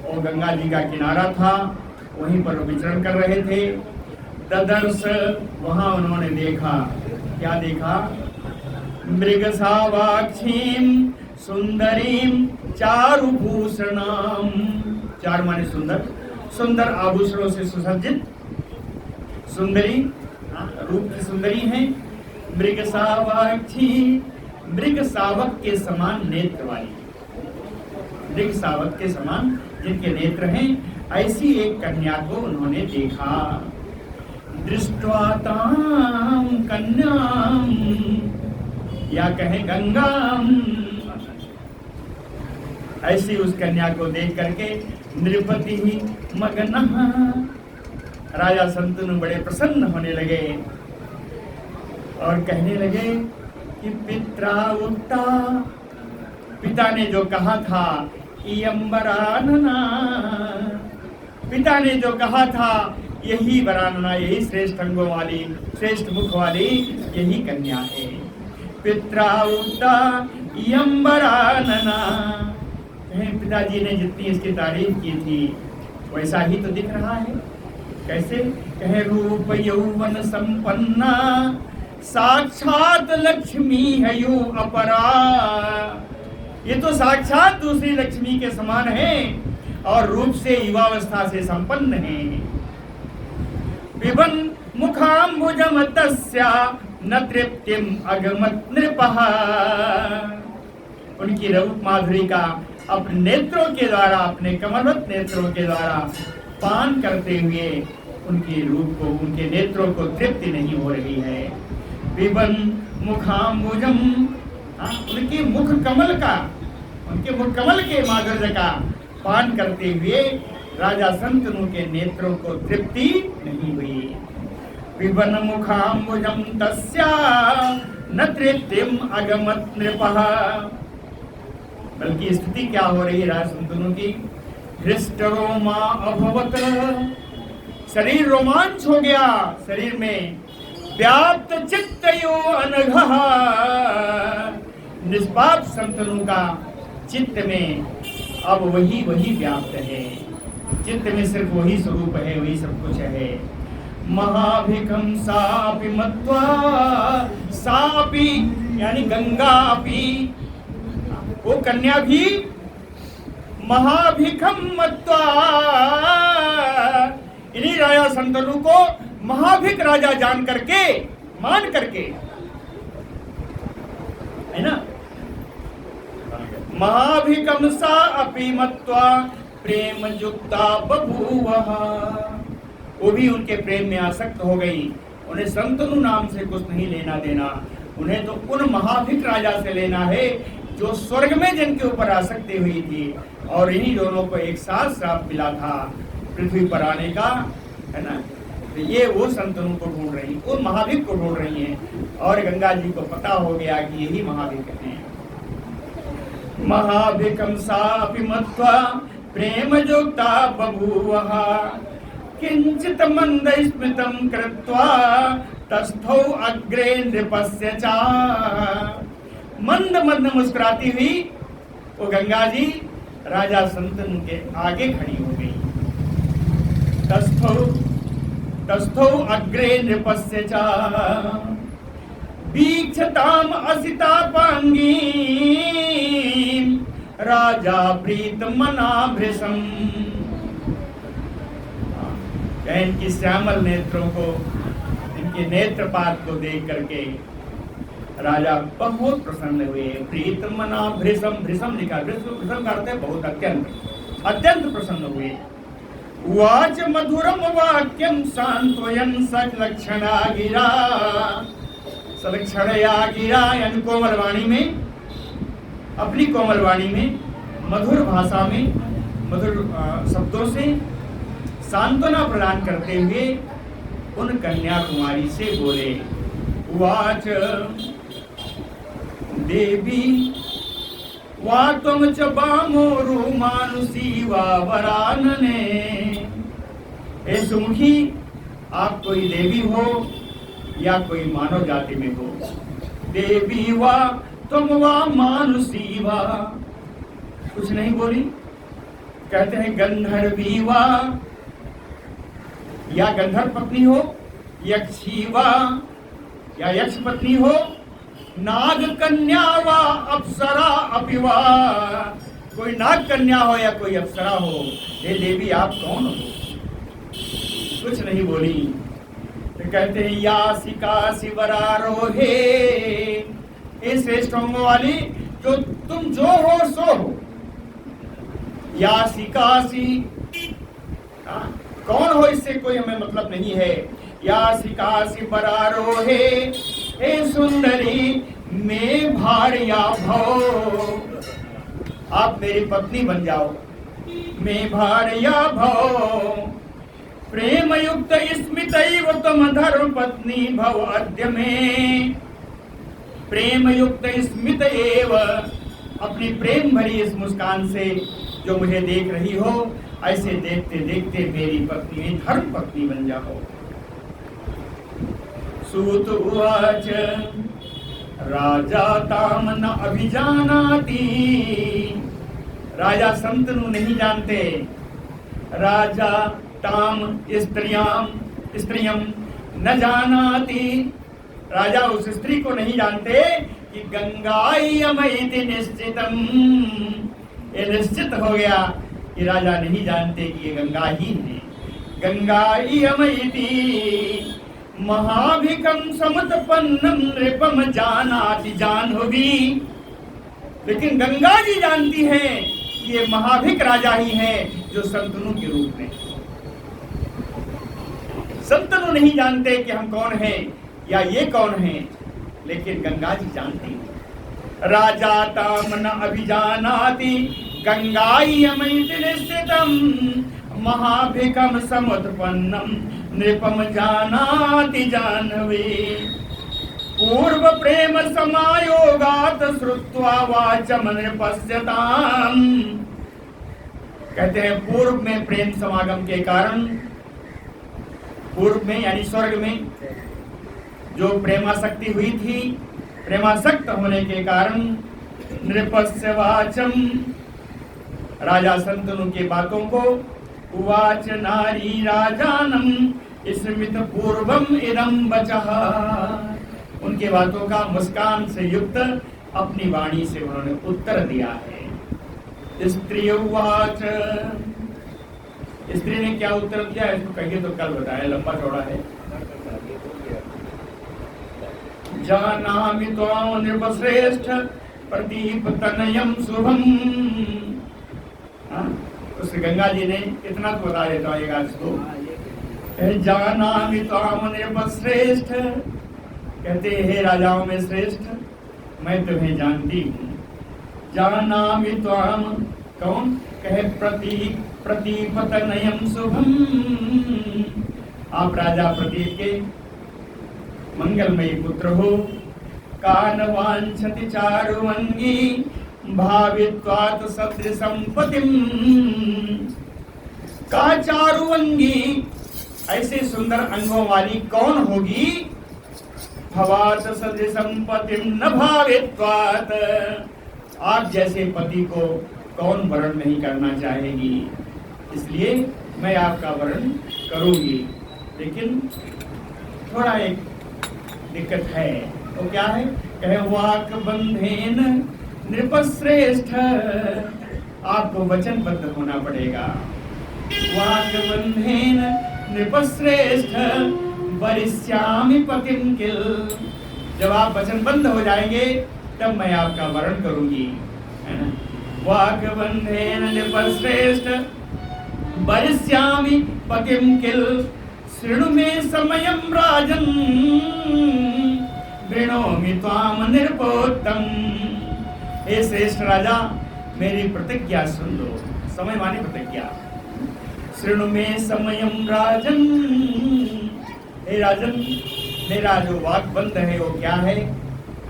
और गंगा जी का किनारा था, वहीं पर विचरण कर रहे थे। ददर्श, वहां उन्होंने देखा, क्या देखा? मृगसावाक्षीम सुंदरीम चारुभूषणाम। चार माने सुंदर, सुंदर आभूषणों से सुसज्जित सुंदरी, रूप की सुंदरी है। मृगसावाक्षी, मृग सावक के समान नेत्र वाली, मृग सावक के समान जिनके नेत्र हैं, ऐसी एक कन्या को उन्होंने देखा। दृष्ट्वा तां कन्याम, या कहे गंगाम, ऐसी उस कन्या को देख करके नृपति ही मगनः, राजा शंतनु बड़े प्रसन्न होने लगे और कहने लगे कि पित्रा उक्ता, पिता ने जो कहा था, इयंबरानना, पिता ने जो कहा था यही वरानना, यही श्रेष्ठ अंगों वाली, श्रेष्ठ मुख वाली यही कन्या है। पित्रा उक्ता इयंबरानना, पिताजी ने जितनी इसकी तारीफ की थी वैसा ही तो दिख रहा है। कैसे? कहे रूप यौवन संपन्ना साक्षात लक्ष्मी है यू अपरा। ये तो साक्षात दूसरी लक्ष्मी के समान है और रूप से युवावस्था से संपन्न है। पिबन मुखाम्बुजम तस्या न तृप्तिम अगमत नृपः। उनकी रूप माधुरी का अपने नेत्रों के द्वारा, अपने कमलवत नेत्रों के द्वारा पान करते हुए उनके रूप को, उनके नेत्रों को तृप्ति नहीं हो रही है। पिबन मुखाम्बुजम, उनके मुख कमल का, उनके मुख कमल के माधुर्य का पान करते हुए राजा शंतनु के नेत्रों को तृप्ति नहीं हुई। पिबन मुखाम्बुजम तस्या न तृप्तिम अगमत नृपः। बल्कि स्थिति क्या हो रही है राजा शंतनु की? हृष्ट रोमा अभवत, शरीर रोमांच हो गया, शरीर में व्याप्त चित्तयो अनघः। निष्पाप शंतनु का चित्त में अब वही व्याप्त है, चित्त में सिर्फ वही स्वरूप है, वही सब कुछ है। महाभिकम सापि मत्वा, सापि यानी गंगा अपि, वो कन्या भी महाभिकम मत्वा, इन्हीं राजा शंतनु को महाभिक राजा जान करके, मान करके, है ना। महाभिकम सा अपि मत्वा प्रेम युक्ता बभूवः। वो भी उनके प्रेम में आसक्त हो गई। उन्हें शंतनु नाम से कुछ नहीं लेना देना, उन्हें तो उन महाभिक राजा से लेना है जो स्वर्ग में जिनके ऊपर आसक्ति हुई थी। और इन्हीं दोनों को एक साथ श्राप मिला था पृथ्वी पर आने का, है ना। तो ये वो शंतनु को ढूंढ रही, उन महाभिक को ढूंढ रही हैं। और गंगा जी को पता हो गया कि यही महाभिक हैं। महाभिकम सापि मत्वा प्रेम युक्ता बभूवः, किंचित मंद स्मितं कृत्वा तस्थौ अग्रे नृपस्य च। मंद मंद मुस्कुराती हुई वो गंगा जी राजा शंतनु के आगे खड़ी हो गई। तस्थौ अग्रे नृपस्य च वीक्षताम असितापांगी राजा प्रीत मना भृशम। इनकी श्यामल नेत्रों को, इनके नेत्रपात को देख करके राजा बहुत प्रसन्न हुए। प्रीत मना भृशम, भृशम लिखा, भृशम करते बहुत, अत्यंत प्रसन्न हुए। वाच मधुरम वाक्यम सांत्वयन सलक्षणा गिरा, सलक्षणया गिरा यानी कोमल वाणी में, अपनी कोमल वाणी में, मधुर भाषा में, मधुर शब्दों से सांत्वना प्रदान करते हुए उन कन्या कुमारी से बोले। वाच देवी वा तुम च बामोरु मानुषी वा वरानने। हे सुमुखी, आप कोई देवी हो या कोई मानव जाति में हो। देवी वा तुम वा मानुषी वा, कुछ नहीं बोली। कहते हैं गंधर्वी वा, या गंधर्व पत्नी हो, यक्षी वा या यक्ष पत्नी हो, नाग कन्या वा अप्सरा अपिवा, कोई नाग कन्या हो या कोई अप्सरा हो। हे देवी, आप कौन हो? कुछ नहीं बोली। तो कहते हैं यासी कासी वरारोहे, हे श्रेष्ठ होंगो वाली, जो तुम जो हो सो हो। यासी कासी, कौन हो इससे कोई हमें मतलब नहीं है। यासी कासी वरारोहे, हे सुंदरी मैं भार्या भव, आप मेरी पत्नी बन जाओ। मैं भार्या भव, प्रेम युक्त स्मितैव तुम धर्म पत्नी भव अद्य में। प्रेम युक्त स्मित एव, अपनी प्रेम भरी इस मुस्कान से जो मुझे देख रही हो, ऐसे देखते देखते मेरी पत्नी धर्म पत्नी बन जाओ। सूत उवाच राजा ताम न अभिजानाति, राजा संतनु नहीं जानते। राजा ताम स्त्रियम न जानाति, राजा उस स्त्री को नहीं जानते कि गंगायमैति निश्चितम, ये निश्चित हो गया कि राजा नहीं जानते कि ये गंगा ही है। गंगायमैति महाभिकम समुत्पन्नम नृपम जानाति जाह्नवी, लेकिन गंगा जी जानती है कि ये महाभिक राजा ही है जो संतनु के रूप में। संतनु नहीं जानते कि हम कौन हैं या ये कौन है, लेकिन गंगा जी जानती है। राजा ताम न अभिजानाति गंगायमैति निश्चितम महाभिकम समुत्पन्नम नृपम जानाति जाह्नवी। पूर्व प्रेम समायोगात श्रुत्वा वाचम नृपस्यताम, कहते हैं पूर्व में प्रेम समागम के कारण, पूर्व में यानी स्वर्ग में जो प्रेमासक्ति हुई थी, प्रेमासक्त होने के कारण नृपस्य वाचम, राजा संतनु के बातों को, उवाच नारी राजानम स्मित पूर्वम इदम वचः, उनके बातों का मुस्कान से युक्त अपनी वाणी से उन्होंने उत्तर दिया है। स्त्री उवाच, स्त्री ने क्या उत्तर दिया है इसको कहिए तो कल बताए, लंबा चौड़ा है। जानामि त्वां नृपश्रेष्ठ प्रदीप तनयम शुभम, तो श्री गंगा जी ने इतना तो बता देता हूँ एक आज को। जानामि त्वां नृपश्रेष्ठ, कहते हे राजाओं में श्रेष्ठ, मैं तुम्हें जानती हूँ। जानामि त्वां, कौन? कहे प्रतीप तनयम शुभम, आप राजा प्रतीप के मंगलमयी पुत्र हो। कान वांछति चारुअंगी भावित्वात सदृशं पतिम, का चारुअंगी, ऐसे सुंदर अंगों वाली कौन होगी। भवात सदृशं पतिम न भावित्वात, आप जैसे पति को कौन वर्ण नहीं करना चाहेगी, इसलिए मैं आपका वर्ण करूंगी। लेकिन थोड़ा एक दिक्कत है, तो क्या है? कहे वाक बंधेन नृपश्रेष्ठ, आपको वचनबद्ध होना पड़ेगा। वाक बंधेन नृपश्रेष्ठ वरिष्यामि पतिं किल, जब आप वचनबद्ध हो जाएंगे तब मैं आपका वरण करूंगी, है ना। वाक बंधेन नृपश्रेष्ठ वरिष्यामि पतिं किल, शृणु मे समयं राजन् वृणोमि त्वां नृपोत्तम, हे श्रेष्ठ राजा मेरी प्रतिज्ञा सुन लो। समय माने प्रतिज्ञा। शृणु मे समयं राजन्, हे राजन मेरा जो वाक बंध है वो क्या है?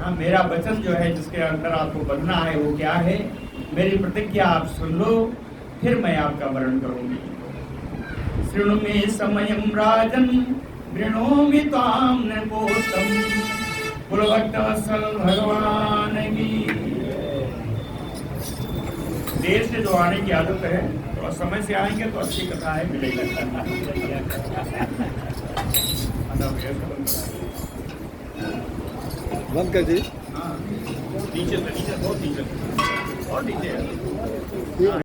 हाँ, मेरा वचन जो है जिसके अंदर आपको बंधना है वो क्या है? मेरी प्रतिज्ञा आप सुन लो, फिर मैं आपका वरण करूंगी। शृणु मे समयम राजन वृणोमि त्वाम नृपोत्तम। बोलो भक्तवत्सल भगवान की। देर से जो आने की आदत है, तो समय से आएंगे तो अच्छी कथा है मिलेगी। बंद कर दी। हाँ, नीचे से नीचे, बहुत नीचे, और नीचे है।